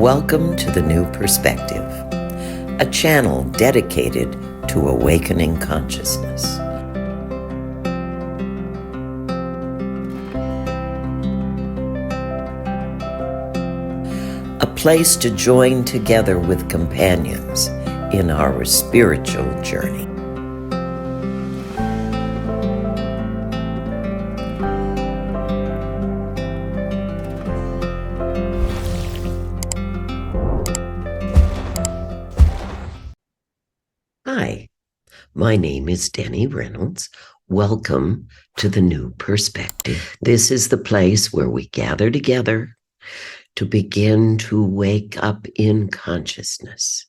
Welcome to The New Perspective, a channel dedicated to awakening consciousness. A place to join together with companions in our spiritual journey. Hi, my name is Denny Reynolds. Welcome to The New Perspective. This is the place where we gather together to begin to wake up in consciousness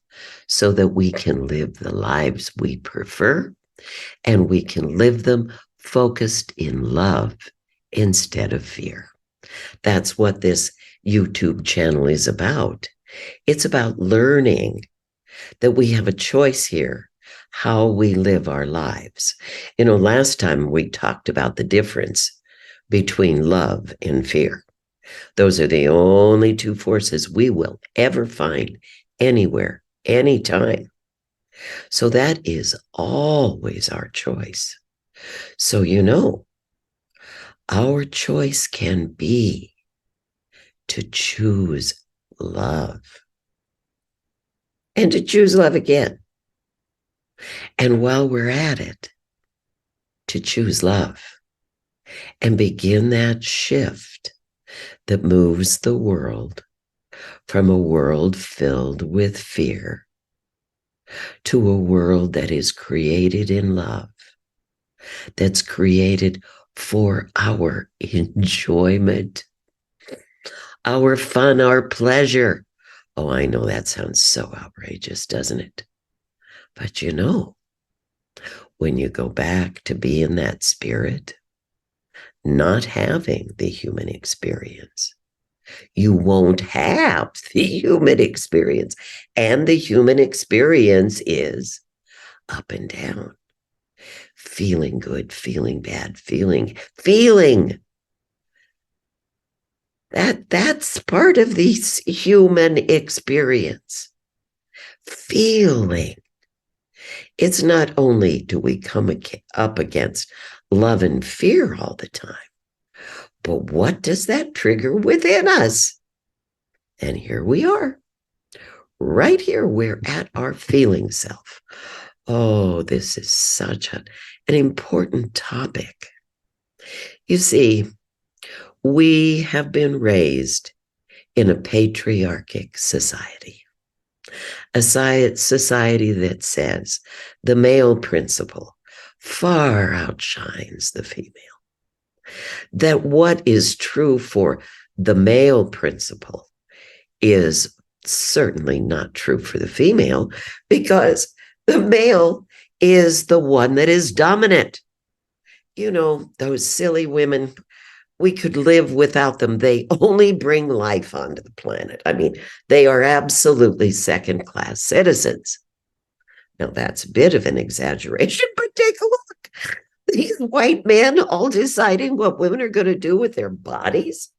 so that we can live the lives we prefer and we can live them focused in love instead of fear. That's what this YouTube channel is about. It's about learning that we have a choice here how we live our lives. Last time we talked about the difference between love and fear. Those are the only two forces we will ever find anywhere, anytime. So that is always our choice. So, our choice can be to choose love and to choose love again. And while we're at it, to choose love and begin that shift that moves the world from a world filled with fear to a world that is created in love, that's created for our enjoyment, our fun, our pleasure. Oh, I know that sounds so outrageous, doesn't it? But when you go back to being that spirit, not having the human experience, you won't have the human experience. And the human experience is up and down, feeling good, feeling bad, feeling. That's part of the human experience. Feeling. It's not only do we come up against love and fear all the time, but what does that trigger within us? And here we are. Right here, we're at our feeling self. Oh, this is such an important topic. You see, we have been raised in a patriarchic society. A society that says the male principle far outshines the female. That what is true for the male principle is certainly not true for the female, because the male is the one that is dominant. Those silly women, we could live without them. They only bring life onto the planet. They are absolutely second-class citizens. Now, that's a bit of an exaggeration, but take a look. These white men all deciding what women are going to do with their bodies,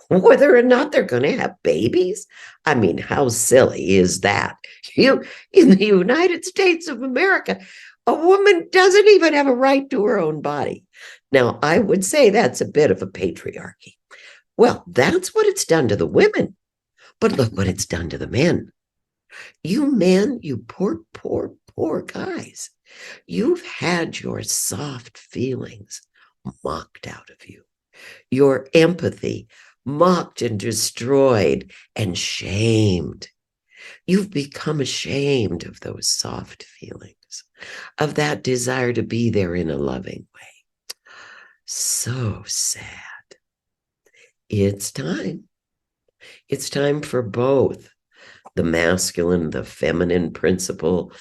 whether or not they're going to have babies. How silly is that? In the United States of America, a woman doesn't even have a right to her own body. Now, I would say that's a bit of a patriarchy. Well, that's what it's done to the women. But look what it's done to the men. You men, you poor guys. You've had your soft feelings mocked out of you. Your empathy mocked and destroyed and shamed. You've become ashamed of those soft feelings, of that desire to be there in a loving way. So sad. It's time. It's time for both the masculine, the feminine principle,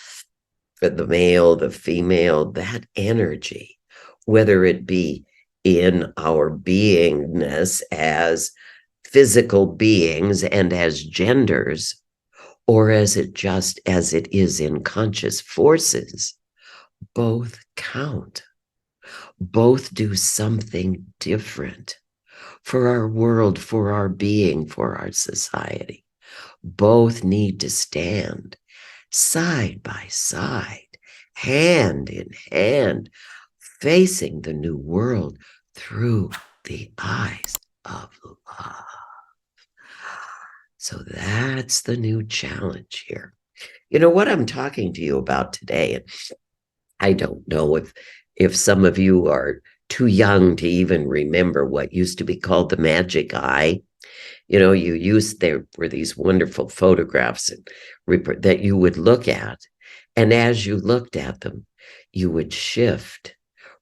for the male, the female, that energy, whether it be in our beingness as physical beings and as genders, or as it is in conscious forces, both count. Both do something different for our world, for our being, for our society. Both need to stand side by side, hand in hand, facing the new world through the eyes of love. So that's the new challenge here. You know what I'm talking to you about today, and I don't know if some of you are too young to even remember what used to be called the magic eye. You know, there were these wonderful photographs that you would look at. And as you looked at them, you would shift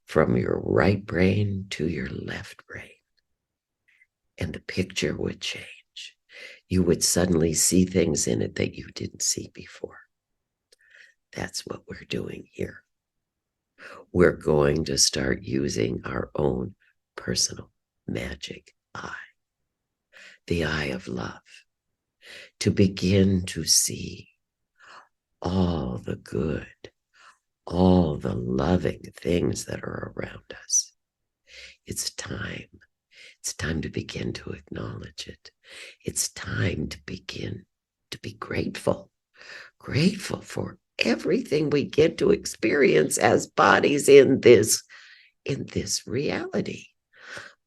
from your right brain to your left brain. And the picture would change. You would suddenly see things in it that you didn't see before. That's what we're doing here. We're going to start using our own personal magic eye, the eye of love, to begin to see all the good, all the loving things that are around us. It's time. It's time to begin to acknowledge it. It's time to begin to be grateful for everything we get to experience as bodies in this reality.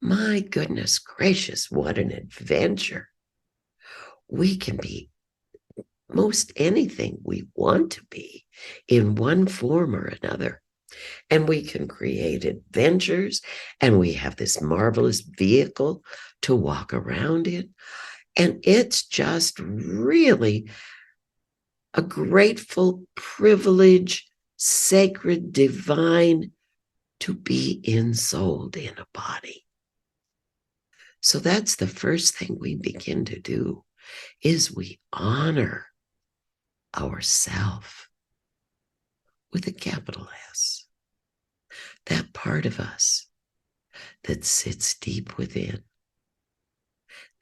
My goodness gracious, what an adventure. We can be most anything we want to be in one form or another. And we can create adventures, and we have this marvelous vehicle to walk around in. And it's just really a grateful privilege, sacred, divine, to be ensouled in a body. So that's the first thing we begin to do, is we honor ourself with a capital S. That part of us that sits deep within,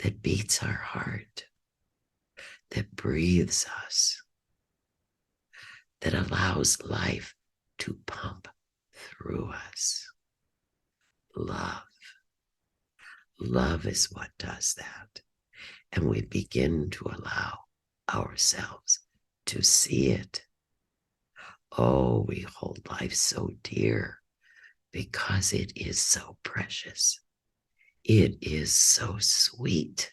that beats our heart, that breathes us, that allows life to pump through us. Love. Love is what does that. And we begin to allow ourselves to see it. Oh, we hold life so dear because it is so precious. It is so sweet.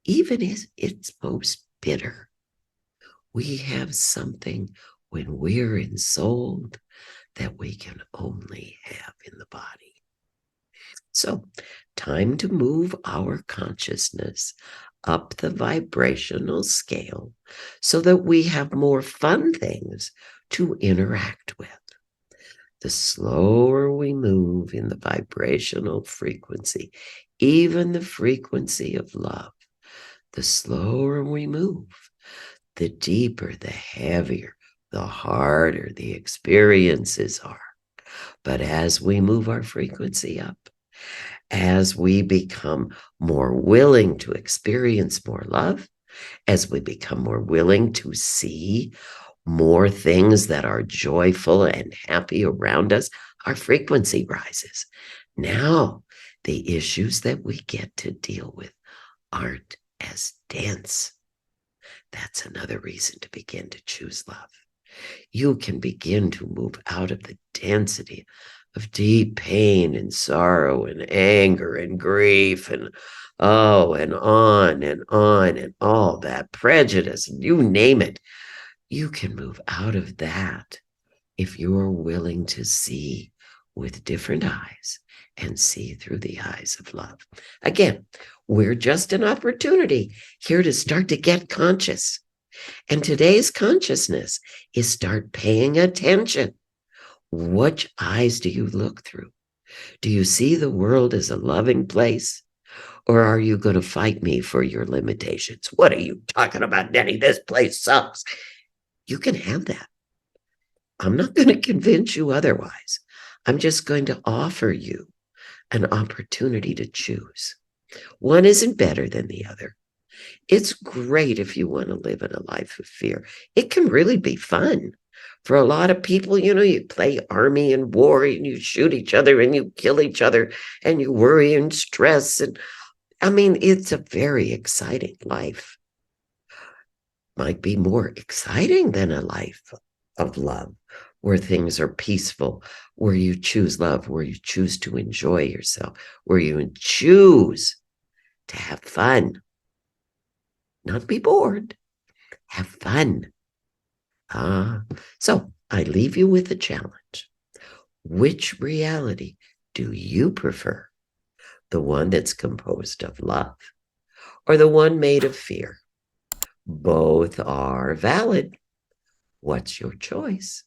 Even in its most bitter, we have something when we're ensouled that we can only have in the body. So, time to move our consciousness up the vibrational scale so that we have more fun things to interact with. The slower we move in the vibrational frequency, even the frequency of love, the slower we move, the deeper, the heavier, the harder the experiences are. But as we move our frequency up, as we become more willing to experience more love, as we become more willing to see more things that are joyful and happy around us, our frequency rises. Now, the issues that we get to deal with aren't as dense. That's another reason to begin to choose love. You can begin to move out of the density of deep pain and sorrow and anger and grief and and on and on and all that prejudice, you name it. You can move out of that if you're willing to see with different eyes and see through the eyes of love. Again, we're just an opportunity here to start to get conscious. And today's consciousness is start paying attention. Which eyes do you look through? Do you see the world as a loving place? Or are you going to fight me for your limitations? What are you talking about, Denny? This place sucks. You can have that. I'm not going to convince you otherwise. I'm just going to offer you an opportunity to choose. One isn't better than the other. It's great if you want to live in a life of fear. It can really be fun. For a lot of people, you play army and war and you shoot each other and you kill each other and you worry and stress. And I mean, it's a very exciting life. might be more exciting than a life of love, where things are peaceful, where you choose love, where you choose to enjoy yourself, where you choose to have fun, not be bored, have fun. So I leave you with a challenge. Which reality do you prefer? The one that's composed of love or the one made of fear? Both are valid. What's your choice?